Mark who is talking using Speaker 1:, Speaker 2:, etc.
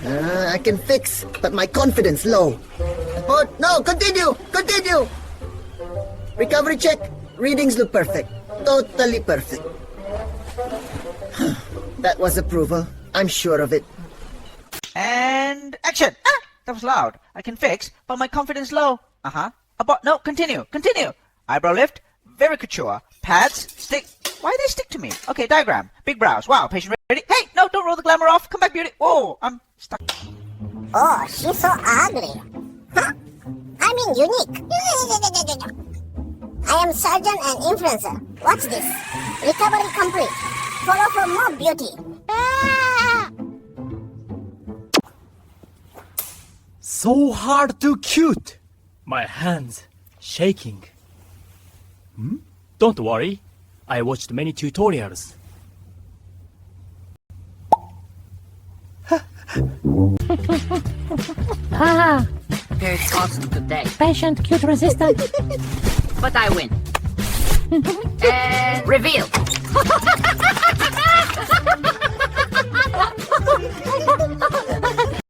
Speaker 1: I can fix, but my confidence low. But no, continue! Continue! Recovery check. Readings look perfect. Totally perfect. That was approval. I'm sure of it.
Speaker 2: And action! Ah, that was loud. I can fix, but my confidence low. Abort. No, continue. Continue. Eyebrow lift. Very couture. Pads. Stick. Why they stick to me? Okay, diagram. Big brows. Wow, patient ready. Hey, no, don't roll the glamour off. Come back, beauty. Oh, I'm stuck.
Speaker 3: Oh, she's so ugly. Huh? I mean unique. I am surgeon and influencer. Watch this. Recovery complete. Follow for more beauty.
Speaker 4: So hard to cute. My hands shaking. Don't worry. I watched many tutorials.
Speaker 5: Very awesome today.
Speaker 6: Patient cute resistant.
Speaker 5: But I win. And reveal.